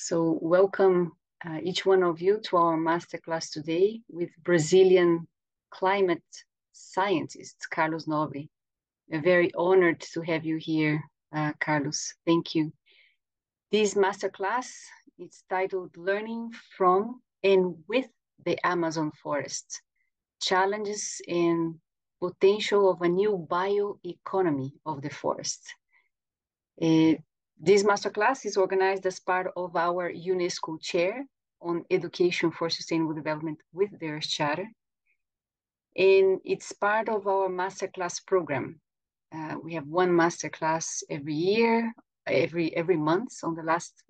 So welcome each one of you to our masterclass today with Brazilian climate scientist, Carlos Nobre. We're very honored to have you here, Carlos. Thank you. This masterclass is titled Learning from and with the Amazon Forest, Challenges and Potential of a New Bioeconomy of the Forest. This masterclass is organized as part of our UNESCO Chair on Education for Sustainable Development with the Earth Charter. And it's part of our masterclass program. We have one masterclass every year, every month, on the last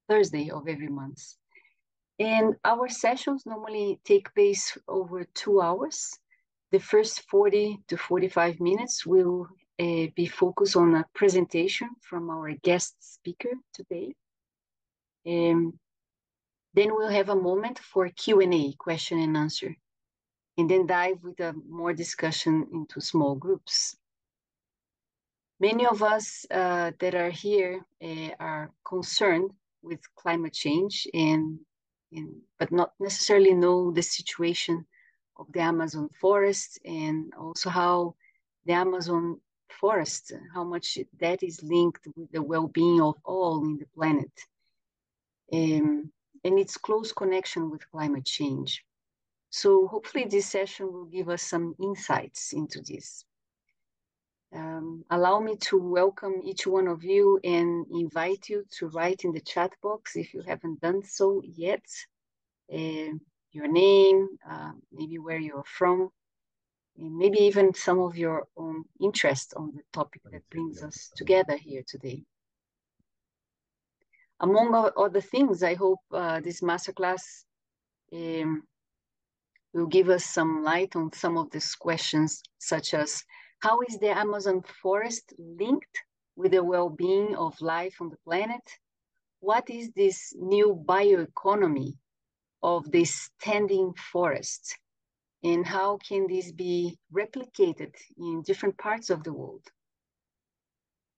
Thursday of every month. And our sessions normally take place over 2 hours. The first 40 to 45 minutes will be focused on a presentation from our guest speaker today. Then we'll have a moment for Q&A, question and answer, and then dive with a more discussion into small groups. Many of us that are here are concerned with climate change, but not necessarily know the situation of the Amazon forest, and also how the Amazon forest, how much that is linked with the well-being of all in the planet, and its close connection with climate change. So hopefully this session will give us some insights into this. Allow me to welcome each one of you and invite you to write in the chat box if you haven't done so yet, your name, maybe where you're from, and maybe even some of your own interest on the topic that brings us together here today. Among other things, I hope this masterclass will give us some light on some of these questions, such as how is the Amazon forest linked with the well-being of life on the planet? What is this new bioeconomy of the standing forest? And how can this be replicated in different parts of the world?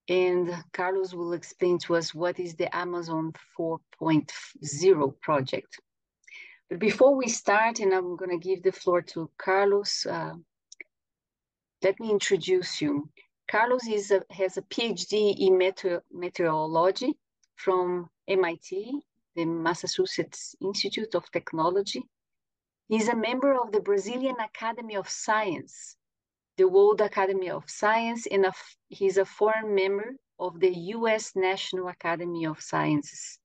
And Carlos will explain to us what is the Amazon 4.0 project. But before we start, and I'm going to give the floor to Carlos, let me introduce you. Carlos has a PhD in meteorology from MIT, the Massachusetts Institute of Technology. He's a member of the Brazilian Academy of Science, the World Academy of Science, and he's a foreign member of the US National Academy of Sciences.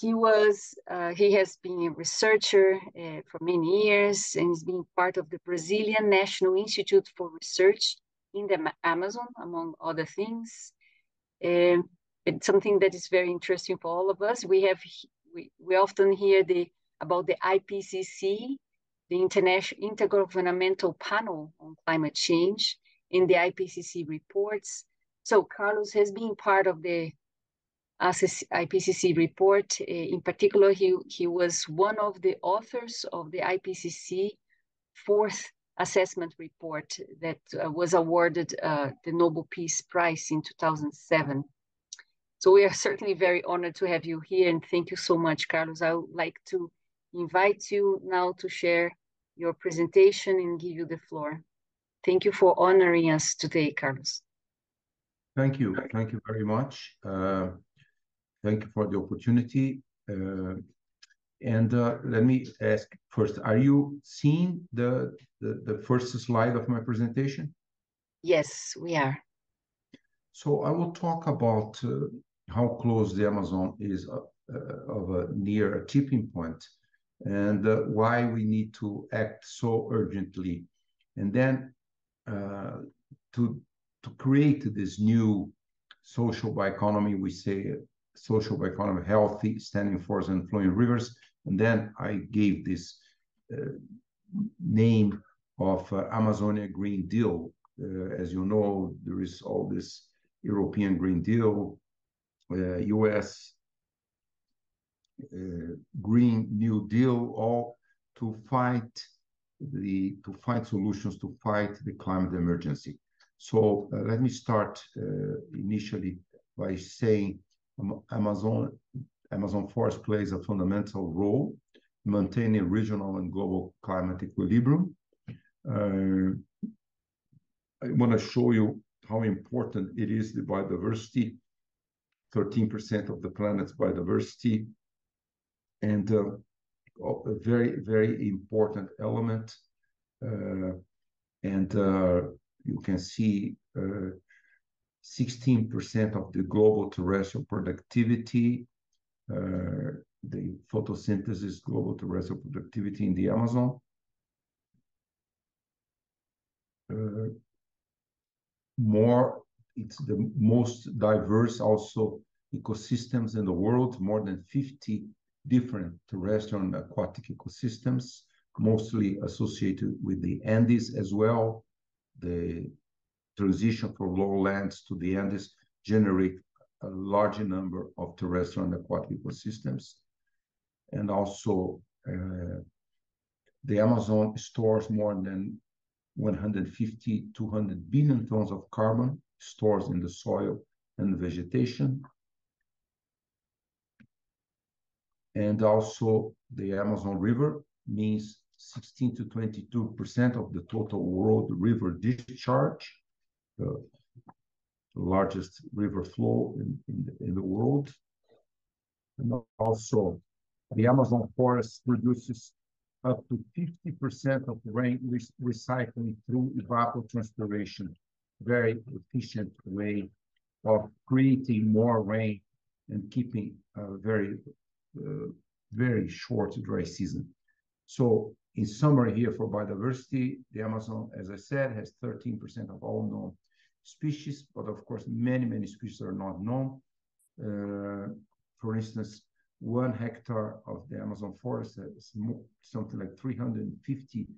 He has been a researcher for many years, and he's been part of the Brazilian National Institute for Research in the Amazon, among other things. It's something that is very interesting for all of us. We often hear about the IPCC, the Intergovernmental Panel on Climate Change, in the IPCC reports. So Carlos has been part of the IPCC report. In particular, he was one of the authors of the IPCC fourth assessment report that was awarded the Nobel Peace Prize in 2007. So we are certainly very honored to have you here, and thank you so much, Carlos. I would like to invite you now to share your presentation and give you the floor. Thank you for honoring us today, Carlos. Thank you. Thank you very much. Thank you for the opportunity. Let me ask first, are you seeing the first slide of my presentation? Yes, we are. So I will talk about how close the Amazon is near a tipping point, and why we need to act so urgently, and then to create this new social bioeconomy. We say social bioeconomy, healthy standing forests and flowing rivers, and then I gave this name of Amazonia Green Deal. As you know, there is all this European Green Deal, US Green New Deal, all to find solutions to fight the climate emergency. So let me start initially by saying Amazon Amazon forest plays a fundamental role in maintaining regional and global climate equilibrium. I want to show you how important it is, the biodiversity, 13% of the planet's biodiversity, and a very, very important element. You can see 16% of the global terrestrial productivity, the photosynthesis, global terrestrial productivity in the Amazon. It's the most diverse also ecosystems in the world, more than 50 different terrestrial and aquatic ecosystems, mostly associated with the Andes as well. The transition from lowlands to the Andes generate a large number of terrestrial and aquatic ecosystems. And also, the Amazon stores more than 150, 200 billion tons of carbon stored in the soil and vegetation. And also, the Amazon River means 16 to 22% of the total world river discharge, the largest river flow in the world. And also, the Amazon forest produces up to 50% of rain recycling through evapotranspiration. Very efficient way of creating more rain and keeping a very short dry season. So in summary here for biodiversity, the Amazon, as I said, has 13% of all known species, but of course, many species are not known. For instance, 1 hectare of the Amazon forest is something like 350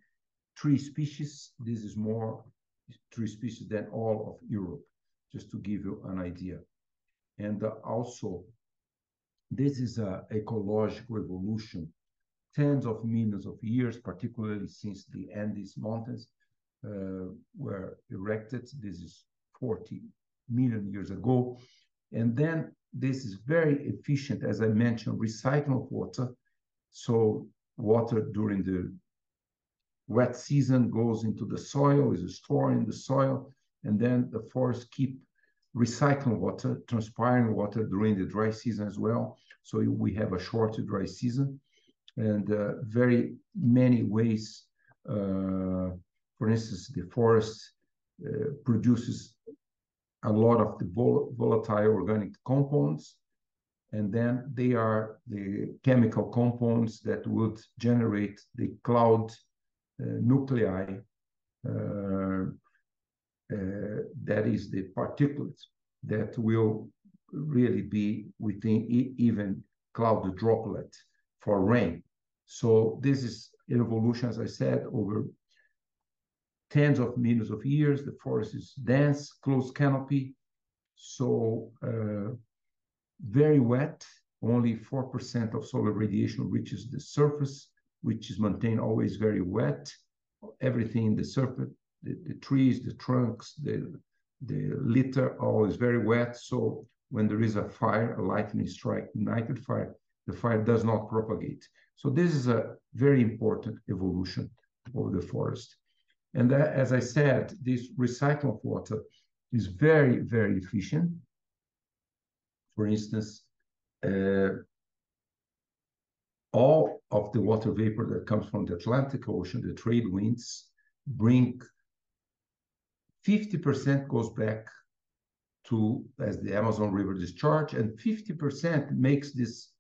tree species. This is more tree species than all of Europe, just to give you an idea. And also, this is an ecological evolution, tens of millions of years, particularly since the Andes Mountains were erected. This is 40 million years ago. And then this is very efficient, as I mentioned, recycling of water. So water during the wet season goes into the soil, is stored in the soil, and then the forests keep recycling water, transpiring water during the dry season as well. So we have a short dry season, and very many ways. For instance, the forest produces a lot of the volatile organic compounds, and then they are the chemical compounds that would generate the cloud nuclei, that is the particulates that will really be within even cloud droplet for rain. So this is an evolution, as I said, over tens of millions of years. The forest is dense, close canopy, so very wet. Only 4% of solar radiation reaches the surface, which is maintained always very wet. Everything in the surface, the trees, the trunks, the litter, all is very wet. So when there is a fire, a lightning strike, ignited fire, the fire does not propagate. So this is a very important evolution of the forest. And as I said, this recycling of water is very, very efficient. For instance, all of the water vapor that comes from the Atlantic Ocean, the trade winds, bring 50% goes back to as the Amazon River discharge, and 50% makes this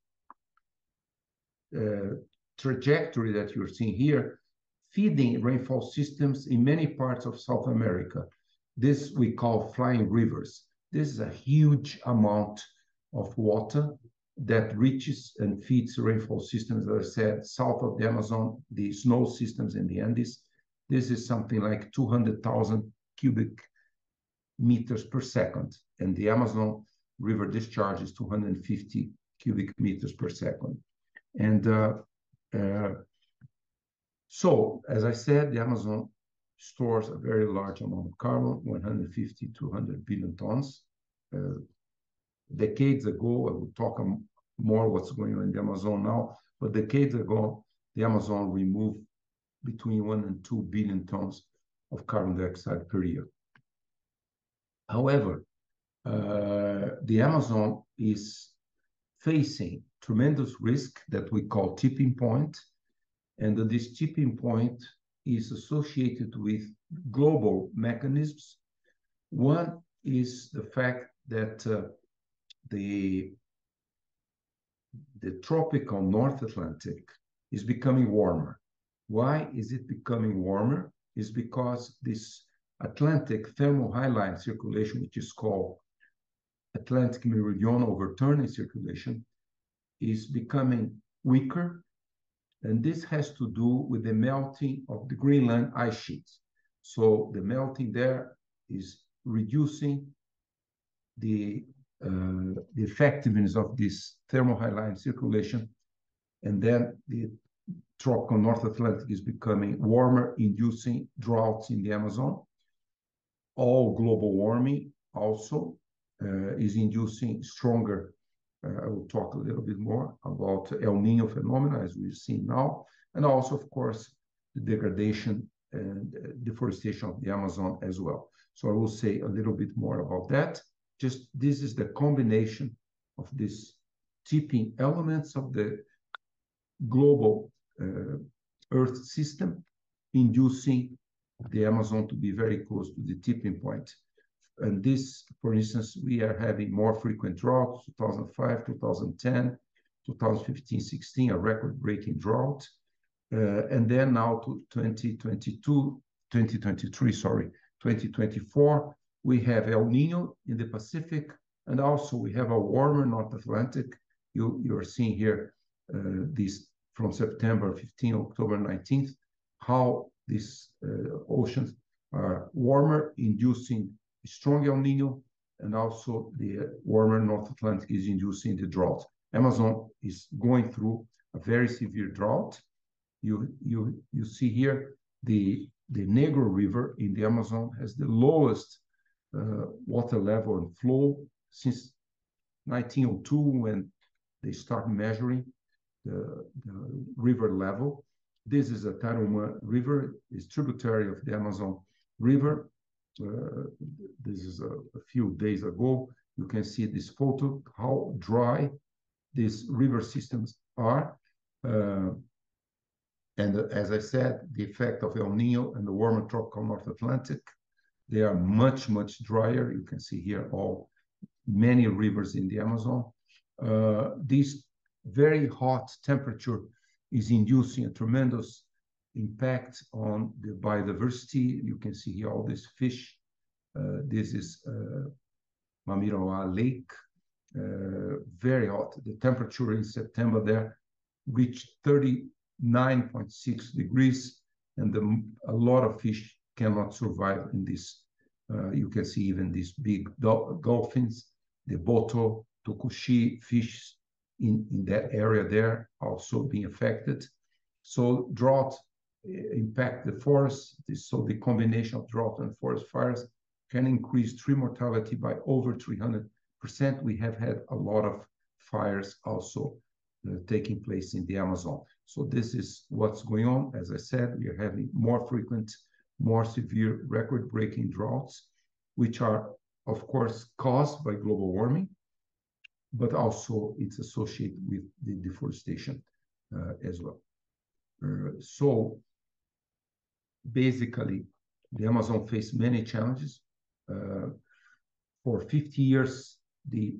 trajectory that you're seeing here, feeding rainfall systems in many parts of South America. This we call flying rivers. This is a huge amount of water that reaches and feeds rainfall systems, as I said, south of the Amazon, the snow systems in the Andes. This is something like 200,000 cubic meters per second, and the Amazon River discharge is 250 cubic meters per second. And so, as I said, the Amazon stores a very large amount of carbon, 150 to 200 billion tons. Decades ago, I would talk more what's going on in the Amazon now, but decades ago, the Amazon removed between 1 and 2 billion tons of carbon dioxide per year. However, the Amazon is facing tremendous risk that we call tipping point, and this tipping point is associated with global mechanisms. One is the fact that the tropical North Atlantic is becoming warmer. Why is it becoming warmer? It's because this Atlantic thermohaline circulation, which is called Atlantic meridional overturning circulation, is becoming weaker, and this has to do with the melting of the Greenland ice sheets. So the melting there is reducing the effectiveness of this thermohaline circulation, and then the tropical North Atlantic is becoming warmer, inducing droughts in the Amazon. All global warming also is inducing stronger. I will talk a little bit more about El Nino phenomena as we've seen now, and also, of course, the degradation and deforestation of the Amazon as well. So I will say a little bit more about that. Just this is the combination of these tipping elements of the global Earth system, inducing the Amazon to be very close to the tipping point. And this, for instance, we are having more frequent droughts, 2005, 2010, 2015, 16, a record-breaking drought. And then now to 2024, we have El Nino in the Pacific, and also we have a warmer North Atlantic. You are seeing here this from September 15, October 19th, how these oceans are warmer, inducing strong El Nino, and also the warmer North Atlantic is inducing the drought. Amazon is going through a very severe drought. You see here the Negro River in the Amazon has the lowest water level and flow since 1902, when they start measuring the river level. This is a Tarumã River, it's tributary of the Amazon River. This is a few days ago. You can see this photo, how dry these river systems are. And as I said, the effect of El Nino and the warmer tropical North Atlantic, they are much, much drier. You can see here many rivers in the Amazon. This very hot temperature is inducing a tremendous impact on the biodiversity. You can see here all this fish. This is Mamirawa Lake, very hot. The temperature in September there reached 39.6 degrees, and a lot of fish cannot survive in this. You can see even these big dolphins, the Boto, Tokushi fish in that area there also being affected. So drought impact the forests. So the combination of drought and forest fires can increase tree mortality by over 300%. We have had a lot of fires also taking place in the Amazon. So this is what's going on. As I said, we are having more frequent, more severe record-breaking droughts, which are, of course, caused by global warming, but also it's associated with the deforestation as well. So basically, the Amazon faced many challenges. For 50 years, the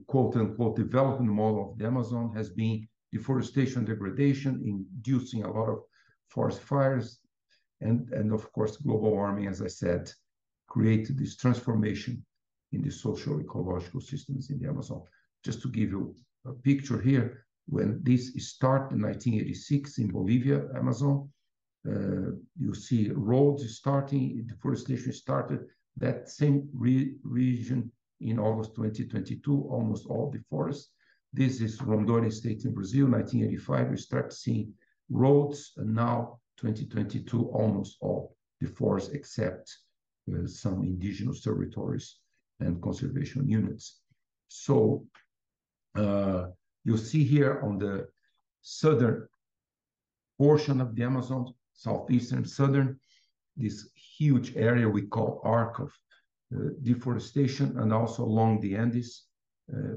quote-unquote development model of the Amazon has been deforestation, degradation, inducing a lot of forest fires, and of course, global warming, as I said, created this transformation in the social ecological systems in the Amazon. Just to give you a picture here, when this started in 1986 in Bolivia, Amazon, you see roads starting, deforestation started, that same region in August 2022, almost all the forests. This is Rondônia State in Brazil, 1985, we start seeing roads, and now 2022, almost all the forests except some indigenous territories and conservation units. So You see here on the southern portion of the Amazon, southeastern, southern, this huge area we call arc of deforestation, and also along the Andes,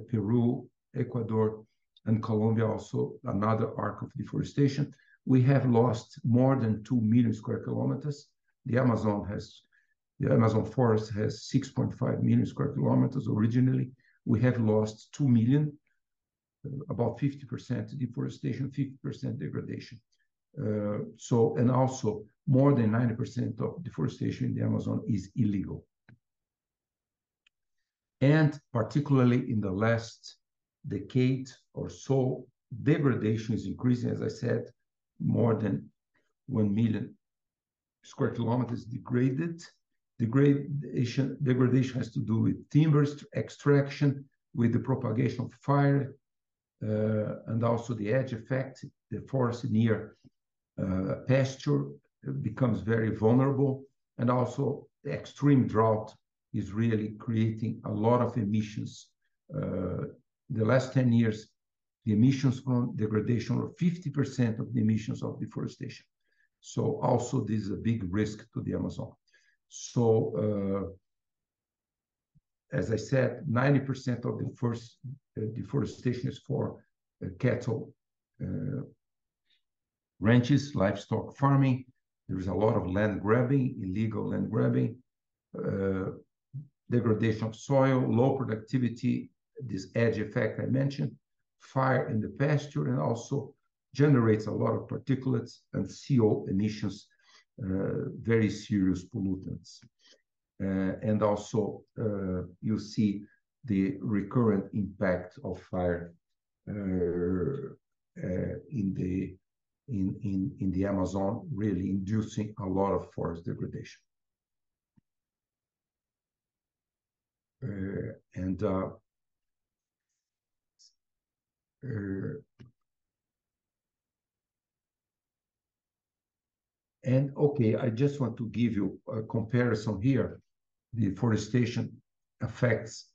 Peru, Ecuador, and Colombia, also another arc of deforestation. We have lost more than 2 million square kilometers. The Amazon forest has 6.5 million square kilometers originally. We have lost 2 million, about 50% deforestation, 50% degradation. And also more than 90% of deforestation in the Amazon is illegal. And particularly in the last decade or so, degradation is increasing, as I said, more than 1 million square kilometers degraded. Degradation has to do with timber extraction, with the propagation of fire, and also the edge effect. The forest near pasture becomes very vulnerable, and also the extreme drought is really creating a lot of emissions. The last 10 years, the emissions from degradation were 50% of the emissions of deforestation. So also this is a big risk to the Amazon. So as I said, 90% of the first deforestation is for cattle ranches, livestock farming. There is a lot of land grabbing, illegal land grabbing, degradation of soil, low productivity, this edge effect I mentioned, fire in the pasture, and also generates a lot of particulates and CO emissions, very serious pollutants. And also you see the recurrent impact of fire in the Amazon, really inducing a lot of forest degradation. And okay, I just want to give you a comparison here. Deforestation affects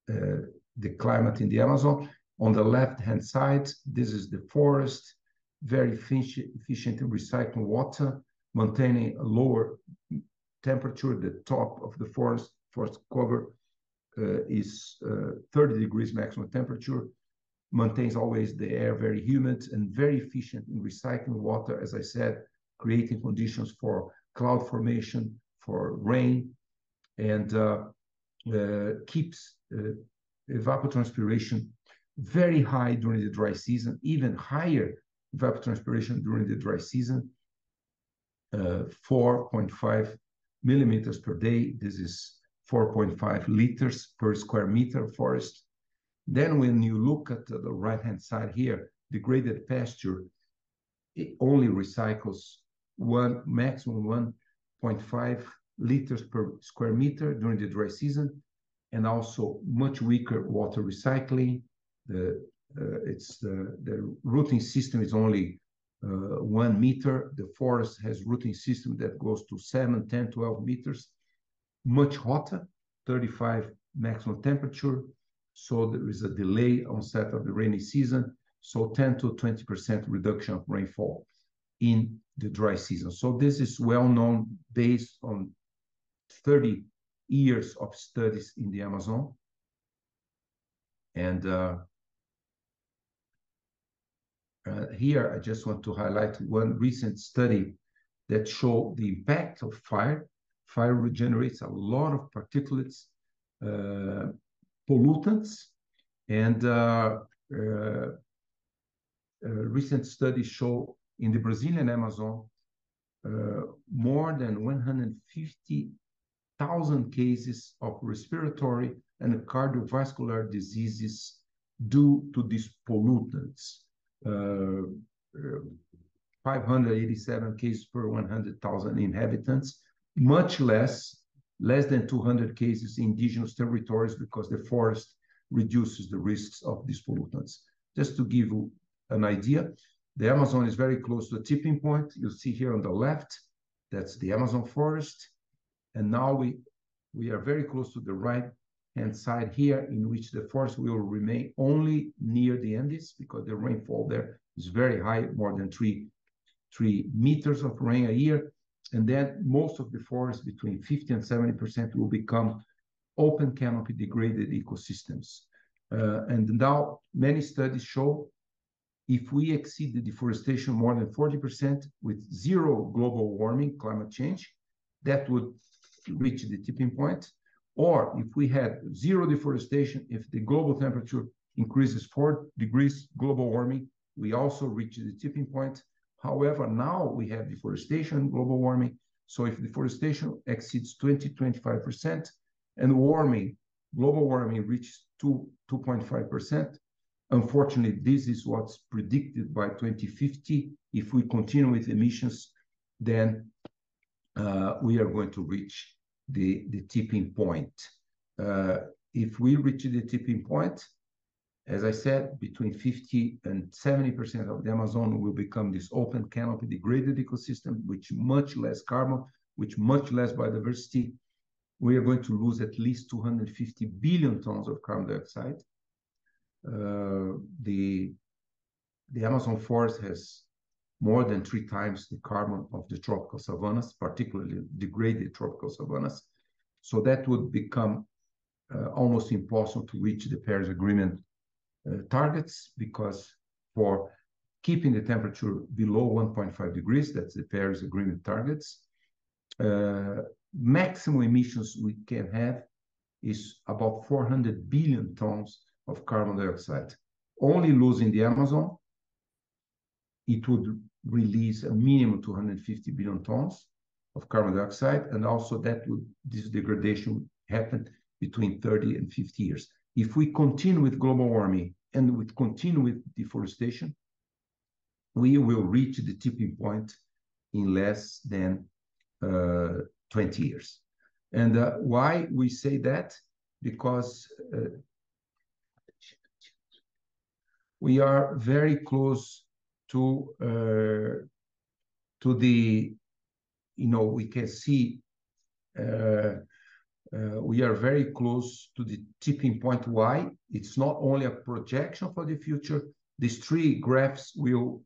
the climate in the Amazon. On the left-hand side, this is the forest, very efficient in recycling water, maintaining a lower temperature. The top of the forest cover is 30 degrees maximum temperature, maintains always the air very humid and very efficient in recycling water, as I said, creating conditions for cloud formation, for rain, and keeps evapotranspiration very high during the dry season, even higher evapotranspiration during the dry season, 4.5 millimeters per day. This is 4.5 liters per square meter of forest. Then when you look at the right-hand side here, degraded pasture, it only recycles maximum 1.5 liters per square meter during the dry season, and also much weaker water recycling. The rooting system is only 1 meter. The forest has rooting system that goes to 7, 10, 12 meters. Much hotter, 35 maximum temperature. So there is a delay onset of the rainy season. So 10 to 20% reduction of rainfall in the dry season. So this is well known based on 30 years of studies in the Amazon. And here I just want to highlight one recent study that showed the impact of fire. Fire regenerates a lot of particulates, pollutants, and recent studies show in the Brazilian Amazon more than 150,000 cases of respiratory and cardiovascular diseases due to these pollutants. 587 cases per 100,000 inhabitants, much less than 200 cases in indigenous territories, because the forest reduces the risks of these pollutants. Just to give you an idea, the Amazon is very close to a tipping point. You see here on the left, that's the Amazon forest. And now we are very close to the right right-hand side here, in which the forest will remain only near the Andes, because the rainfall there is very high, more than 3 meters of rain a year. And then most of the forest, between 50 and 70%, will become open canopy degraded ecosystems. And now many studies show if we exceed the deforestation more than 40% with zero global warming, climate change, that would reach the tipping point. Or if we had zero deforestation, if the global temperature increases 4 degrees global warming, we also reach the tipping point. However, now we have deforestation, global warming. So if deforestation exceeds 20-25%, and warming, global warming reaches 2.5%, unfortunately, this is what's predicted by 2050. If we continue with emissions, then we are going to reach the tipping point. If we reach the tipping point, as I said, between 50 and 70% of the Amazon will become this open canopy degraded ecosystem, with much less carbon, with much less biodiversity. We are going to lose at least 250 billion tons of carbon dioxide. The Amazon forest has more than 3 times the carbon of the tropical savannas, particularly degraded tropical savannas. So that would become almost impossible to reach the Paris Agreement targets, because for keeping the temperature below 1.5 degrees, that's the Paris Agreement targets, maximum emissions we can have is about 400 billion tons of carbon dioxide. Only losing the Amazon, it would release a minimum 250 billion tons of carbon dioxide, and also this degradation would happen between 30 and 50 years. If we continue with global warming and we continue with deforestation, we will reach the tipping point in less than 20 years. And why we say that? Because we are very close to the, we can see we are very close to the tipping point. Why? It's not only a projection for the future. These 3 graphs will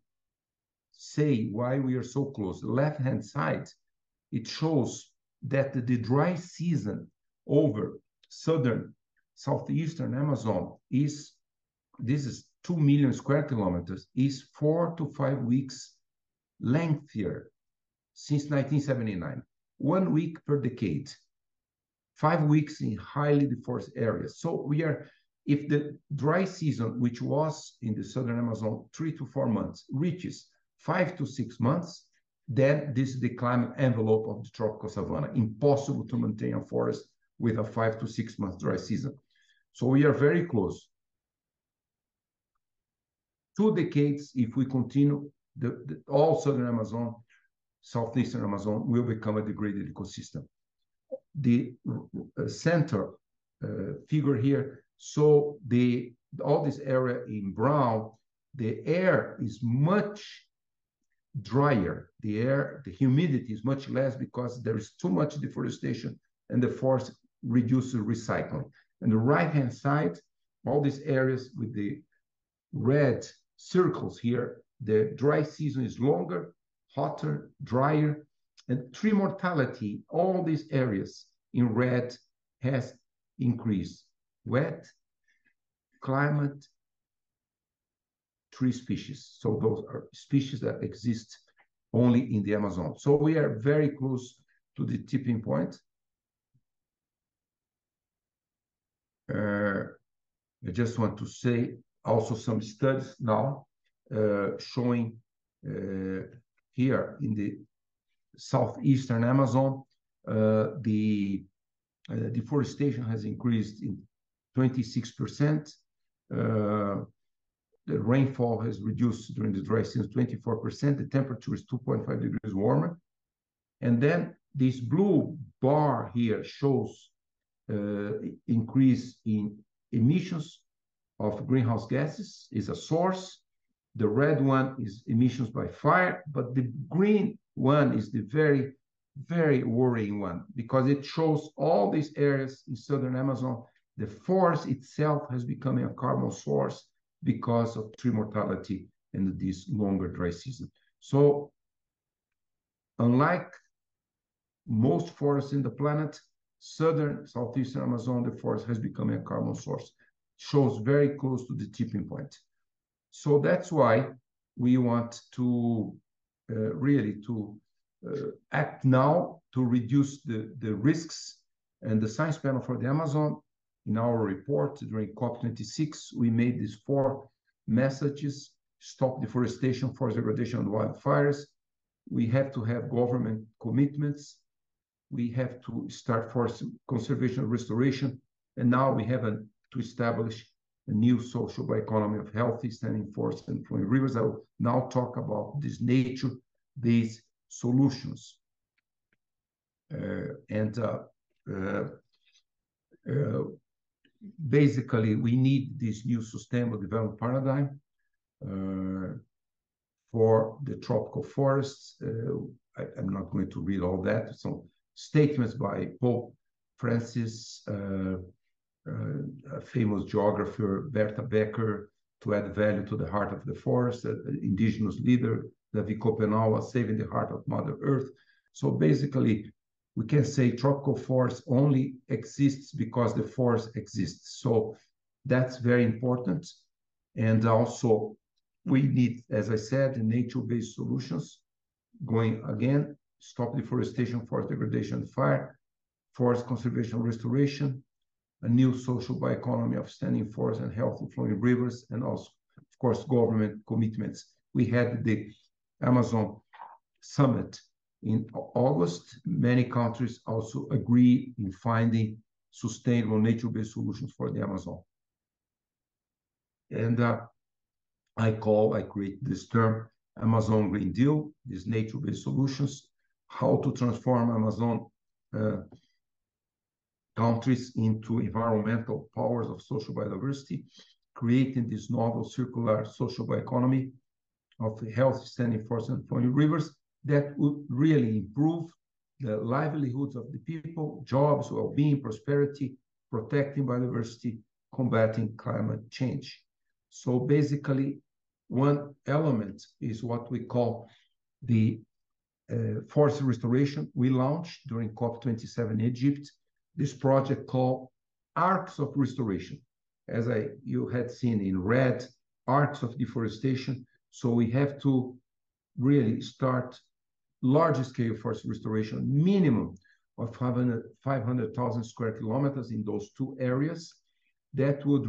say why we are so close. The left-hand side, it shows that the dry season over southeastern Amazon this is 2 million square kilometers, is 4 to 5 weeks lengthier since 1979. 1 week per decade. 5 weeks in highly deforested areas. So if the dry season, which was in the southern Amazon 3 to 4 months, reaches 5 to 6 months, then this is the climate envelope of the tropical savanna. Impossible to maintain a forest with a 5 to 6 month dry season. So we are very close. 2 decades, if we continue, all southern Amazon, southeastern Amazon will become a degraded ecosystem. The center figure here, so all this area in brown, the air is much drier. The humidity is much less because there is too much deforestation and the forest reduces recycling. And the right-hand side, all these areas with the red circles here, the dry season is longer, hotter, drier, and tree mortality, all these areas in red has increased. Wet, climate, tree species. So those are species that exist only in the Amazon. So we are very close to the tipping point. I just want to say also some studies now showing here in the southeastern Amazon, the deforestation has increased in 26%. The rainfall has reduced during the dry season 24%. The temperature is 2.5 degrees warmer. And then this blue bar here shows increase in emissions of greenhouse gases is a source. The red one is emissions by fire, but the green one is the very, very worrying one because it shows all these areas in southern Amazon The forest itself has become a carbon source because of tree mortality and this longer dry season. So unlike most forests in the planet, southern, southeastern Amazon, the forest has become a carbon source. Shows very close to the tipping point. So that's why we want to really to act now to reduce the risks. And the science panel for the Amazon, in our report during COP26, we made these 4 messages: stop deforestation, forest degradation, and wildfires. We have to have government commitments. We have to start forest conservation and restoration. And now we have to establish a new social bioeconomy of healthy standing forests and flowing rivers. I will now talk about these nature-based solutions. Basically, we need this new sustainable development paradigm for the tropical forests. I'm not going to read all that. Some statements by Pope Francis, a famous geographer, Berta Becker, to add value to the heart of the forest, indigenous leader, Davi Kopenawa, saving the heart of Mother Earth. So basically, we can say tropical forest only exists because the forest exists. So that's very important. And also, we need, as I said, nature-based solutions. Going again, stop deforestation, forest degradation, fire, forest conservation, restoration, a new social bioeconomy of standing forests and healthy flowing rivers, and also, of course, government commitments. We had the Amazon Summit in August. Many countries also agree in finding sustainable nature-based solutions for the Amazon. And I create this term Amazon Green Deal, these nature-based solutions, how to transform Amazon countries into environmental powers of social biodiversity, creating this novel circular social bioeconomy of healthy standing forests and flowing rivers that would really improve the livelihoods of the people, jobs, well-being, prosperity, protecting biodiversity, combating climate change. So basically, one element is what we call the forest restoration. We launched during COP27 in Egypt this project called Arcs of Restoration. As you had seen in red, arcs of deforestation. So we have to really start large scale forest restoration, minimum of 500,000 square kilometers in those 2 areas. That would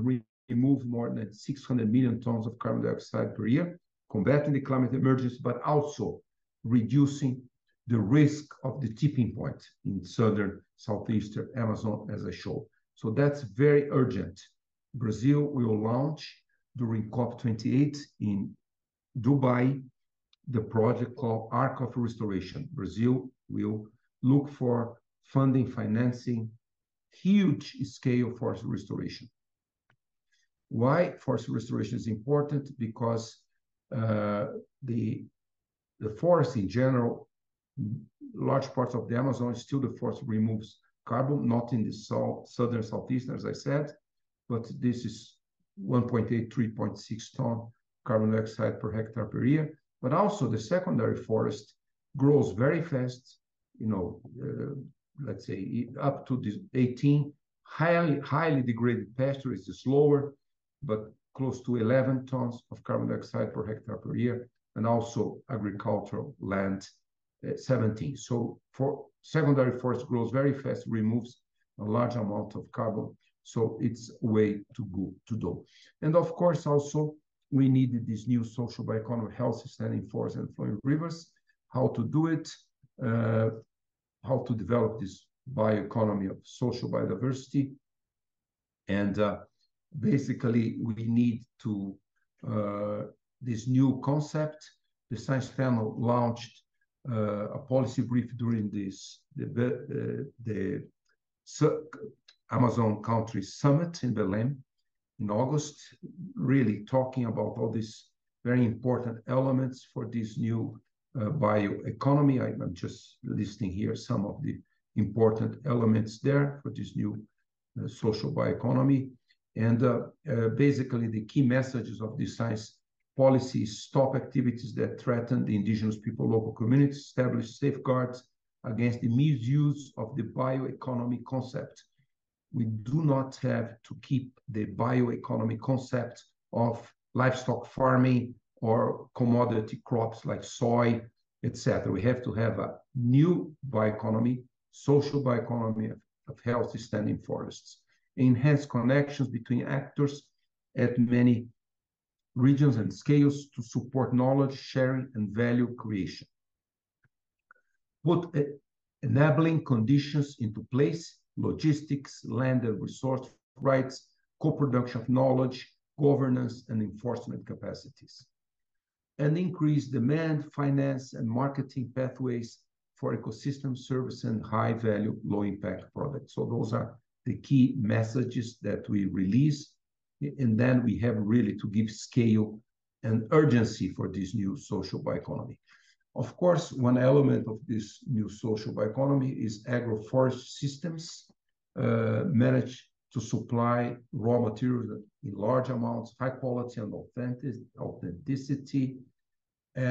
remove more than 600 million tons of carbon dioxide per year, combating the climate emergency, but also reducing the risk of the tipping point in southern, southeastern Amazon, as I showed. So that's very urgent. Brazil will launch during COP28 in Dubai the project called Arc of Restoration. Brazil will look for funding, financing, huge scale forest restoration. Why forest restoration is important? Because the forest in general, large parts of the Amazon, still the forest removes carbon, not in the southern, southeastern, as I said, but this is 1.8, 3.6 ton carbon dioxide per hectare per year. But also the secondary forest grows very fast, let's say up to this 18, highly degraded pasture is slower, but close to 11 tons of carbon dioxide per hectare per year, and also agricultural land 17. So for secondary forest grows very fast, removes a large amount of carbon. So it's a way to do. And of course, also, we needed this new social bioeconomy, healthy standing forests and flowing rivers, how to do it, how to develop this bioeconomy of social biodiversity. And basically, we need to, this new concept. The science panel launched a policy brief during the Amazon Country Summit in Belém in August, really talking about all these very important elements for this new bioeconomy. I'm just listing here some of the important elements there for this new social bioeconomy. And basically, the key messages of this science policy is stop activities that threaten the indigenous people, local communities, establish safeguards against the misuse of the bioeconomy concept. We do not have to keep the bioeconomy concept of livestock farming or commodity crops like soy, etc. We have to have a new bioeconomy, social bioeconomy of healthy standing forests, enhance connections between actors at many regions and scales to support knowledge sharing and value creation. Put enabling conditions into place, logistics, land and resource rights, co-production of knowledge, governance, and enforcement capacities. And increase demand, finance, and marketing pathways for ecosystem service and high-value, low-impact products. So those are the key messages that we release. And then we have really to give scale and urgency for this new social bioeconomy. Of course, one element of this new social bioeconomy is agroforest systems manage to supply raw materials in large amounts, high quality and authenticity.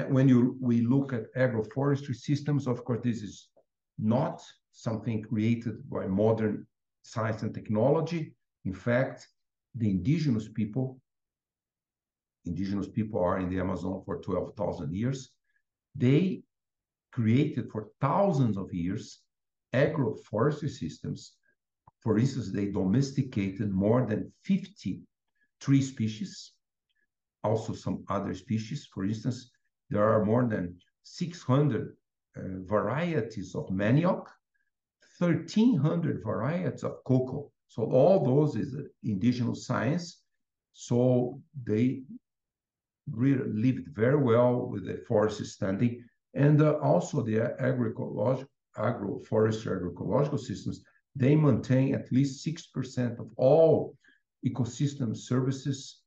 When we look at agroforestry systems, of course, this is not something created by modern science and technology. In fact, the indigenous people are in the Amazon for 12,000 years. They created for thousands of years agroforestry systems. For instance, they domesticated more than 50 tree species, also some other species. For instance, there are more than 600 varieties of manioc, 1,300 varieties of cocoa. So all those is indigenous science. So they really lived very well with the forest standing. And also the agroforestry agroecological systems, they maintain at least 6% of all ecosystem services,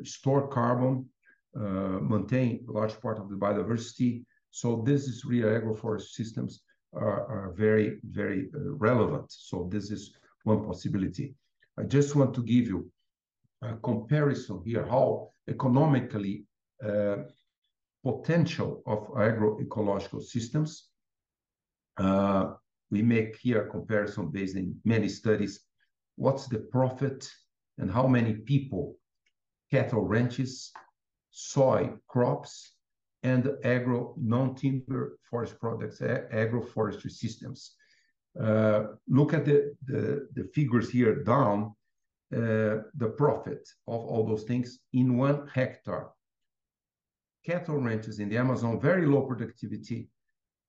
store carbon, maintain a large part of the biodiversity. So this is real agroforest systems are very, very relevant. So this is one possibility. I just want to give you a comparison here, how economically potential of agroecological systems. We make here a comparison based in many studies. What's the profit and how many people, cattle ranches, soy crops, and agro non-timber forest products, agroforestry systems. Look at the figures here down, the profit of all those things in 1 hectare. Cattle ranches in the Amazon, very low productivity,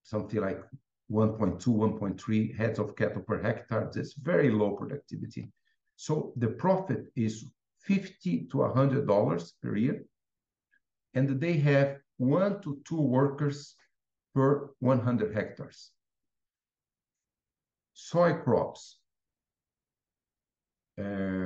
something like 1.2, 1.3 heads of cattle per hectare. That's very low productivity. So the profit is $50 to $100 per year. And they have 1 to 2 workers per 100 hectares. Soy crops, $100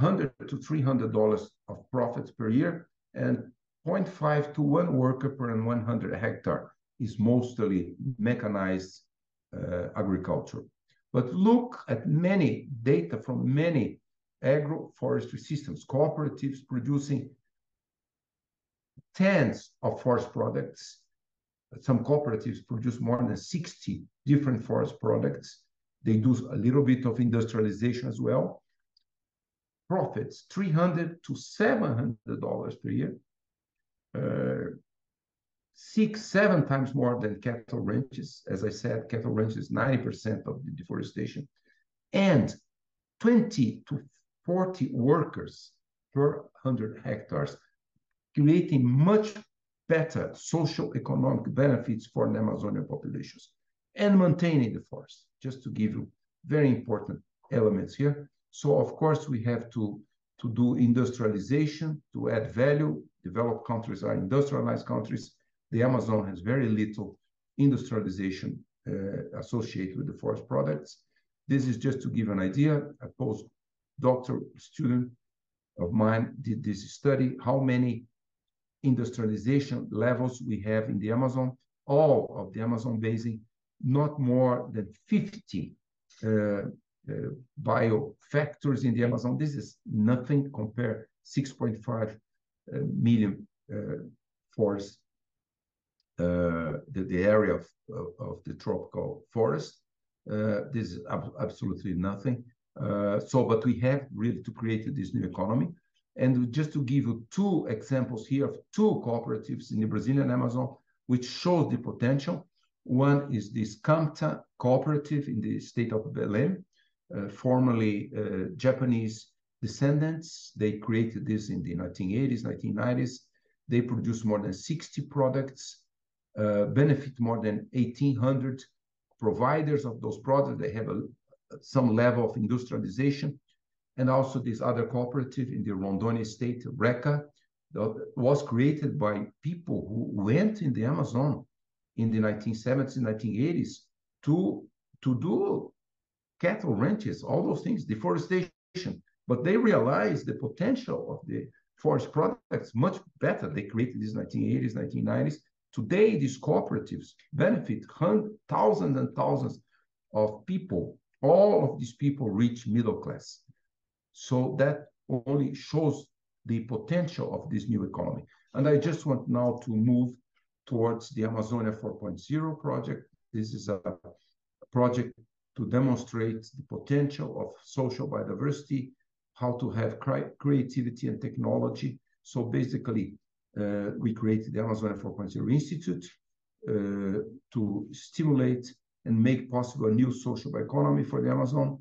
to $300 of profits per year, and 0.5 to 1 worker per 100 hectare is mostly mechanized agriculture. But look at many data from many agroforestry systems, cooperatives producing tens of forest products. Some cooperatives produce more than 60 different forest products. They do a little bit of industrialization as well. Profits, $300 to $700 per year. 6-7 times more than cattle ranches. As I said, cattle ranches, 90% of the deforestation. And 20 to 40 workers per 100 hectares, creating much better social economic benefits for the Amazonian populations and maintaining the forest, just to give you very important elements here. So of course we have to do industrialization, to add value. Developed countries are industrialized countries. The Amazon has very little industrialization associated with the forest products. This is just to give an idea. A postdoctoral student of mine did this study, how many industrialization levels we have in the Amazon, all of the Amazon basin, not more than 50 biofactories in the Amazon. This is nothing compared 6.5 million forest, the area of the tropical forest. This is absolutely nothing. But we have really to create this new economy. And just to give you two examples here of two cooperatives in the Brazilian Amazon, which shows the potential. One is this Camta cooperative in the state of Belém, formerly Japanese descendants. They created this in the 1980s, 1990s. They produce more than 60 products, benefit more than 1,800 providers of those products. They have some level of industrialization. And also this other cooperative in the Rondônia state, RECA, was created by people who went in the Amazon in the 1970s and 1980s to do cattle ranches, all those things, deforestation. But they realized the potential of the forest products much better. They created this 1980s, 1990s. Today, these cooperatives benefit thousands and thousands of people. All of these people reach middle class. So that only shows the potential of this new economy. And I just want now to move towards the Amazonia 4.0 project. This is a project to demonstrate the potential of social biodiversity, how to have creativity and technology. So basically, we created the Amazonia 4.0 Institute to stimulate and make possible a new social bioeconomy for the Amazon,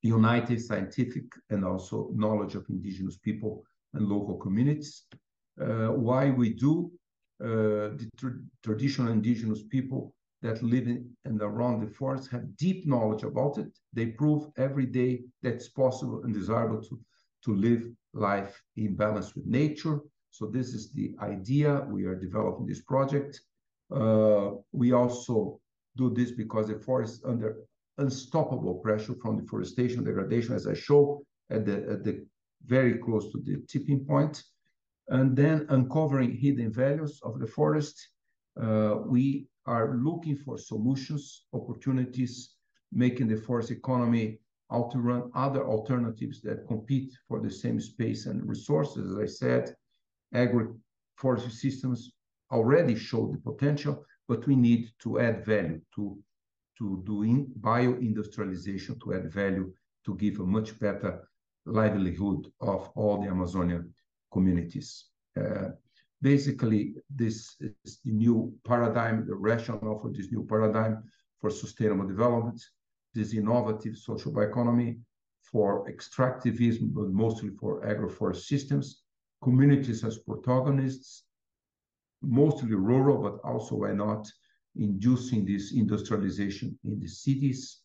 united scientific and also knowledge of indigenous people and local communities. Why we do the traditional indigenous people that live in and around the forest have deep knowledge about it. They prove every day that it's possible and desirable to live life in balance with nature. So this is the idea. We are developing this project. We also do this because the forest is under unstoppable pressure from deforestation, degradation, as I show at the very close to the tipping point. And then uncovering hidden values of the forest. We are looking for solutions, opportunities, making the forest economy outrun other alternatives that compete for the same space and resources. As I said, agroforestry systems already show the potential, but we need to add value to doing bio-industrialization, to add value, to give a much better livelihood of all the Amazonian communities. Basically, this is the new paradigm, the rationale for this new paradigm for sustainable development, this innovative social bioeconomy for extractivism, but mostly for agroforest systems, communities as protagonists, mostly rural, but also, why not, inducing this industrialization in the cities,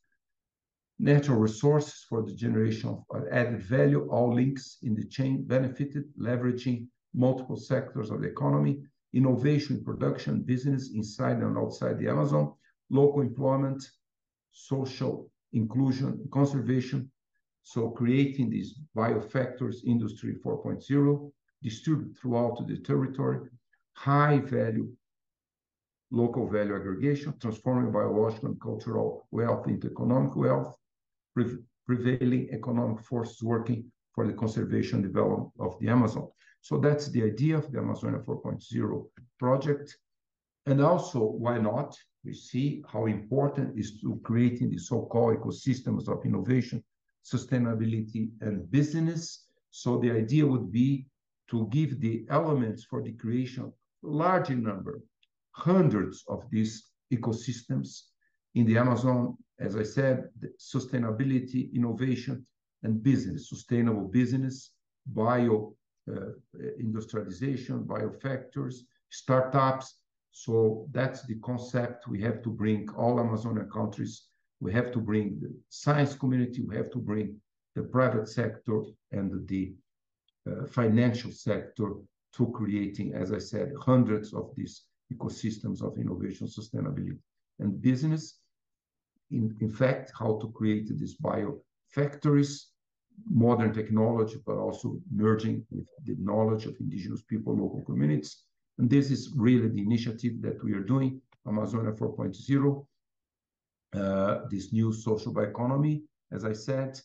natural resources for the generation of added value, all links in the chain benefited, leveraging multiple sectors of the economy, innovation, production, business inside and outside the Amazon, local employment, social inclusion, conservation. So creating these biofactors, Industry 4.0, distributed throughout the territory, high value, local value aggregation, transforming biological and cultural wealth into economic wealth, prevailing economic forces working for the conservation and development of the Amazon. So that's the idea of the Amazonia 4.0 project. And also, why not? We see how important is to creating the so-called ecosystems of innovation, sustainability, and business. So the idea would be to give the elements for the creation of large number, hundreds of these ecosystems in the Amazon. As I said, the sustainability, innovation, and business, sustainable business, industrialization, biofactors, startups. So that's the concept. We have to bring all Amazonian countries. We have to bring the science community. We have to bring the private sector and the financial sector to creating, as I said, hundreds of these ecosystems of innovation, sustainability, and business. In fact, how to create these biofactories, modern technology, but also merging with the knowledge of indigenous people, local communities. And this is really the initiative that we are doing, Amazonia 4.0, this new social bioeconomy. as I said,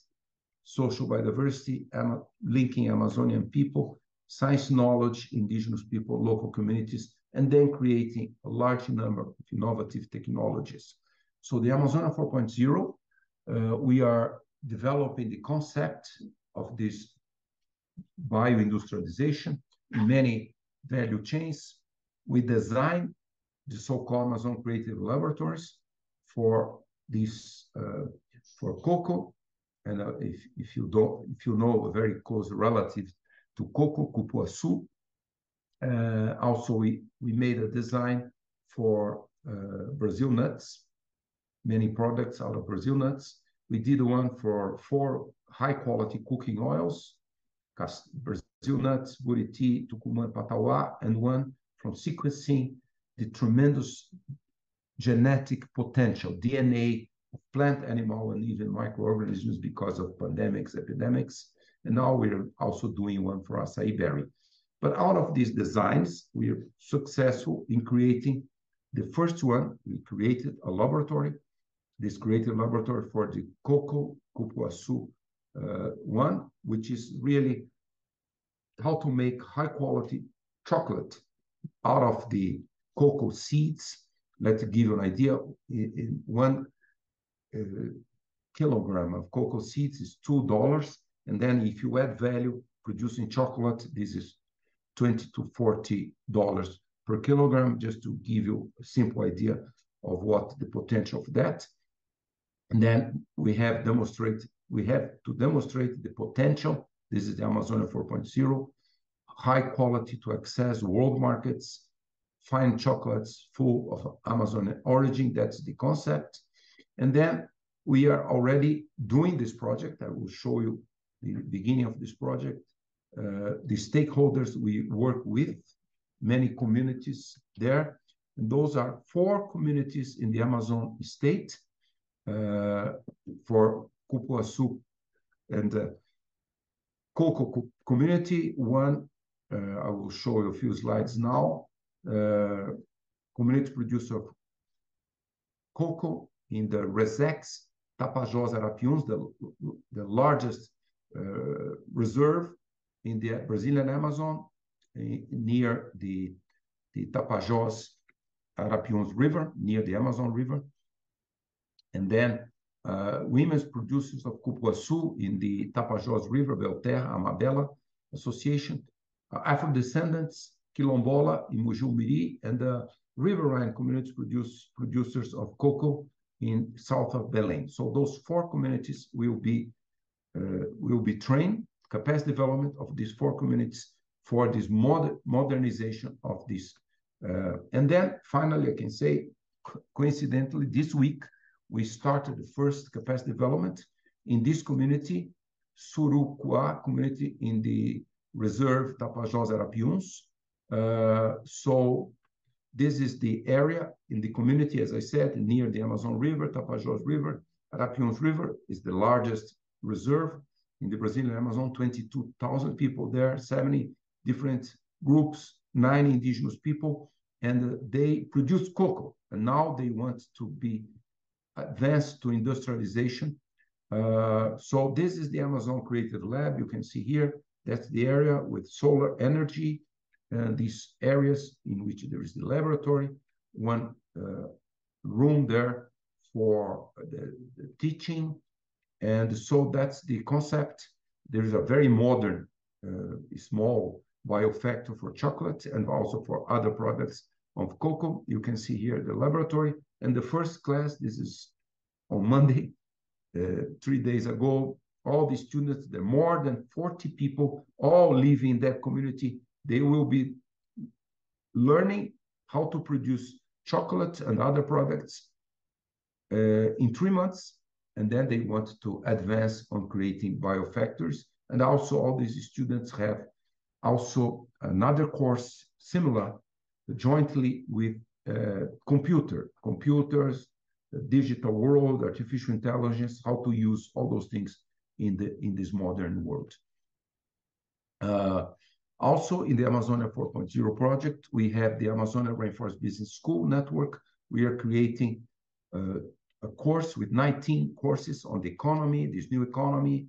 social biodiversity, linking Amazonian people, science knowledge, indigenous people, local communities, and then creating a large number of innovative technologies. So the Amazonia 4.0, we are developing the concept of this bioindustrialization in many value chains. We design the so-called Amazon Creative Laboratories for this, for cocoa, and if you know a very close relative to cocoa, cupuaçu. Also, we made a design for Brazil nuts, many products out of Brazil nuts. We did one for 4 high-quality cooking oils, Brazil nuts, buriti, tucumã, patauá, and one from sequencing the tremendous genetic potential, DNA of plant, animal, and even microorganisms because of pandemics, epidemics. And now we're also doing one for acai berry. But out of these designs, we are successful in creating the first one. We created a laboratory, this creative laboratory for the cocoa cupuaçu one, which is really how to make high quality chocolate out of the cocoa seeds. Let's give you an idea. In 1 kilogram of cocoa seeds is $2. And then if you add value producing chocolate, this is $20 to $40 per kilogram, just to give you a simple idea of what the potential of that. And then we have to demonstrate the potential. This is the Amazonia 4.0, high quality to access world markets, fine chocolates full of Amazonian origin. That's the concept. And then we are already doing this project. I will show you the beginning of this project. The stakeholders we work with, many communities there. And those are 4 communities in the Amazon state for cupuaçu and cocoa community. One, I will show you a few slides now. Community producer of cocoa in the Resex, Tapajós Arapiuns, the largest reserve in the Brazilian Amazon, near the Tapajós Arapiuns River, near the Amazon River. And then women's producers of cupuaçu in the Tapajós River, Belterra, Amabela Association, Afro-descendants, Quilombola in Mujumiri, and the riverine communities producers of cocoa in south of Belém. So those 4 communities will be trained, capacity development of these 4 communities for this modernization of this. And then finally, I can say, coincidentally, this week, we started the first capacity development in this community, Surucuá community in the reserve Tapajós Arapiuns. So this is the area in the community, as I said, near the Amazon River, Tapajós River. Arapiuns River is the largest reserve in the Brazilian Amazon, 22,000 people there, 70 different groups, 9 indigenous people, and they produce cocoa. And now they want to be advanced to industrialization. So this is the Amazon Creative Lab. You can see here, that's the area with solar energy, and these areas in which there is the laboratory, one room there for the teaching. And so that's the concept. There is a very modern, small biofactory for chocolate and also for other products of cocoa. You can see here the laboratory. And the first class, this is on Monday, 3 days ago. All the students, there are more than 40 people, all live in that community. They will be learning how to produce chocolate and other products in 3 months. And then they want to advance on creating biofactories. And also all these students have also another course similar, jointly with computers, the digital world, artificial intelligence, how to use all those things in this modern world. Also in the Amazonia 4.0 project, we have the Amazonia Rainforest Business School Network. We are creating a course with 19 courses on the economy, this new economy,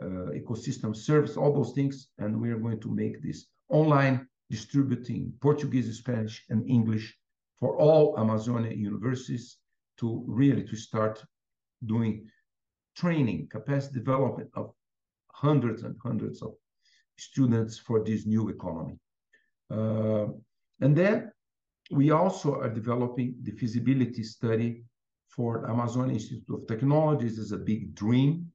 ecosystem service, all those things. And we are going to make this online, distributing Portuguese, Spanish, and English for all Amazonian universities to really to start doing training, capacity development of hundreds and hundreds of students for this new economy. And then we also are developing the feasibility study for Amazon Institute of Technology. This is a big dream,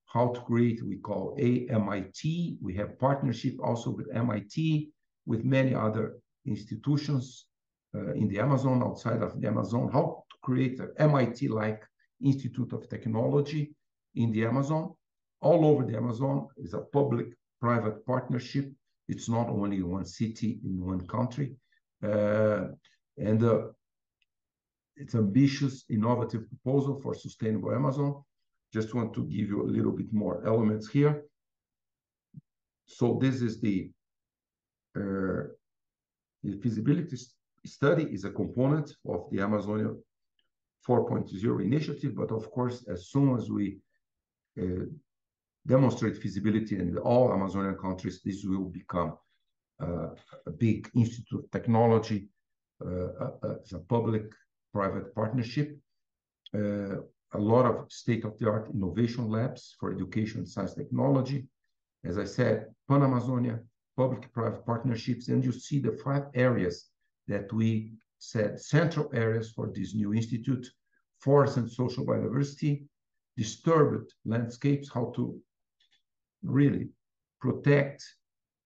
how to create, we call AMIT. We have partnership also with MIT, with many other institutions in the Amazon, outside of the Amazon, how to create an MIT-like Institute of Technology in the Amazon. All over the Amazon is a public-private partnership. It's not only in one city, in one country. It's ambitious, innovative proposal for sustainable Amazon. Just want to give you a little bit more elements here. So this is the feasibility study is a component of the Amazonia 4.0 initiative, but of course, as soon as we demonstrate feasibility in all Amazonian countries, this will become a big institute of technology, as a public-private partnership, a lot of state-of-the-art innovation labs for education, science, technology. As I said, Pan-Amazonia, public-private partnerships, and you see the 5 areas that we said central areas for this new institute: forest and social biodiversity, disturbed landscapes, how to really protect,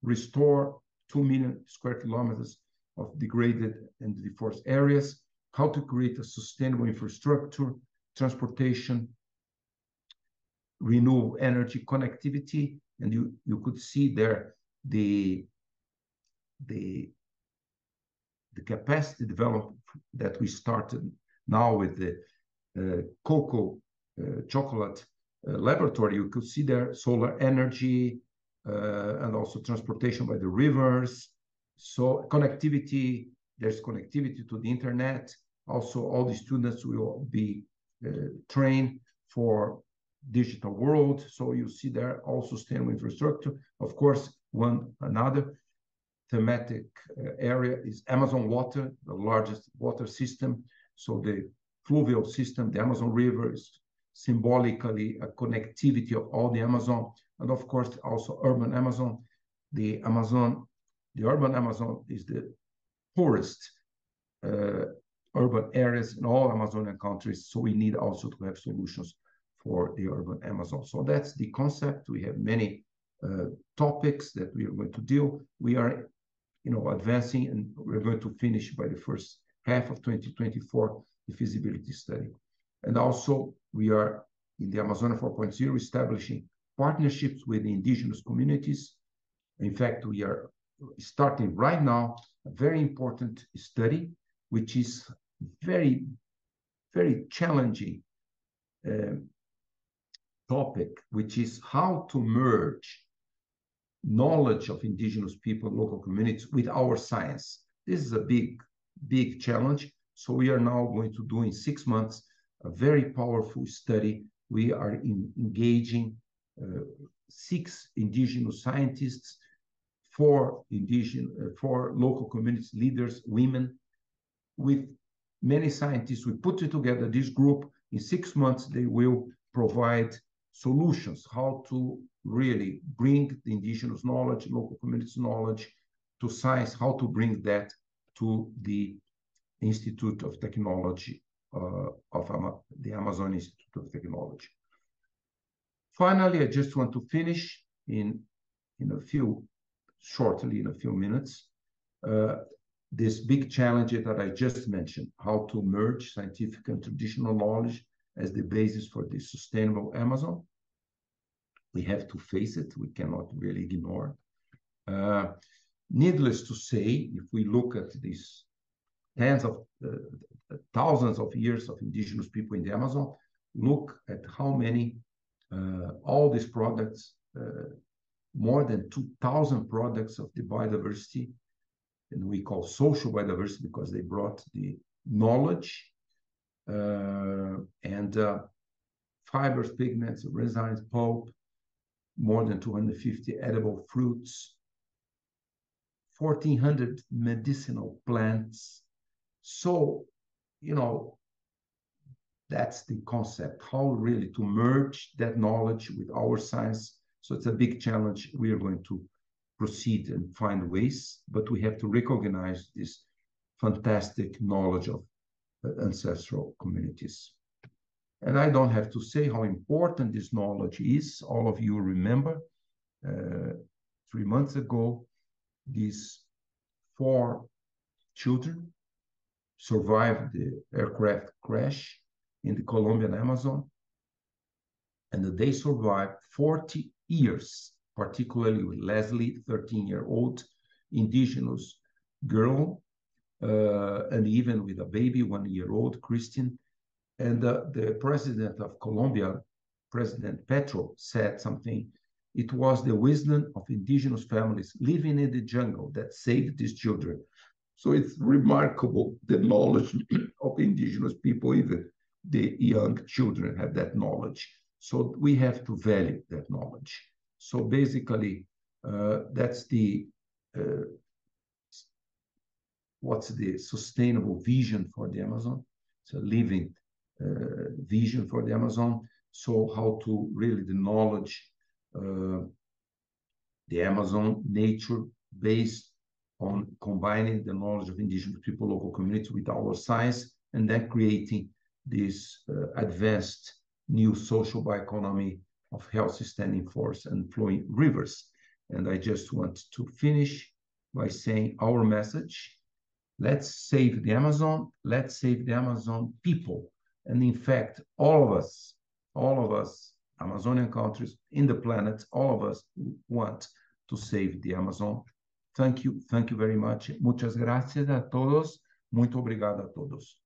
restore 2 million square kilometers of degraded and deforested areas, how to create a sustainable infrastructure, transportation, renewable energy, connectivity, and you could see there the capacity development that we started now with the cocoa chocolate laboratory. You could see there solar energy and also transportation by the rivers. So connectivity, there's connectivity to the internet. Also, all the students will be trained for digital world. So you see there all sustainable infrastructure. Of course, another thematic area is Amazon water, the largest water system. So the fluvial system, the Amazon River, is symbolically a connectivity of all the Amazon. And of course, also urban Amazon. The urban Amazon is the poorest urban areas in all Amazonian countries. So we need also to have solutions for the urban Amazon. So that's the concept. We have many topics that we are going to deal. We are, advancing, and we're going to finish by the first half of 2024 the feasibility study. And also, we are in the Amazonia 4.0 establishing partnerships with the indigenous communities. In fact, we are starting right now a very important study, which is very, very challenging topic, which is how to merge knowledge of indigenous people, local communities, with our science. This is a big, big challenge. So we are now going to do in 6 months a very powerful study. We are engaging 6 indigenous scientists, 4 local communities leaders, women, with many scientists. We put it together, this group. In 6 months, they will provide solutions, how to really bring the indigenous knowledge, local communities knowledge to science, how to bring that to the Institute of Technology of the Amazon Institute of Technology. Finally, I just want to finish in a few minutes, this big challenge that I just mentioned, how to merge scientific and traditional knowledge as the basis for the sustainable Amazon. We have to face it. We cannot really ignore. Needless to say, if we look at these tens of thousands of years of indigenous people in the Amazon, look at how many, all these products, more than 2,000 products of the biodiversity, and we call social biodiversity because they brought the knowledge and fibers, pigments, resins, pulp, more than 250 edible fruits, 1,400 medicinal plants. So, that's the concept, how really to merge that knowledge with our science. So it's a big challenge. We are going to proceed and find ways, but we have to recognize this fantastic knowledge of ancestral communities. And I don't have to say how important this knowledge is. All of you remember 3 months ago, these 4 children survived the aircraft crash in the Colombian Amazon, and they survived 40 years, particularly with Leslie, 13-year-old indigenous girl, and even with a baby, 1-year-old Christian. And the president of Colombia, President Petro, said something. It was the wisdom of indigenous families living in the jungle that saved these children. So it's remarkable, the knowledge of indigenous people, even the young children have that knowledge. So we have to value that knowledge. So basically, that's the what's the sustainable vision for the Amazon. It's a living vision for the Amazon. So how to really the knowledge, the Amazon nature based on combining the knowledge of indigenous people, local communities with our science, and then creating this advanced new social bioeconomy of healthy standing forests and flowing rivers. And I just want to finish by saying our message: let's save the Amazon, let's save the Amazon people. And in fact, all of us, Amazonian countries in the planet, all of us want to save the Amazon. Thank you very much. Muchas gracias a todos. Muito obrigado a todos.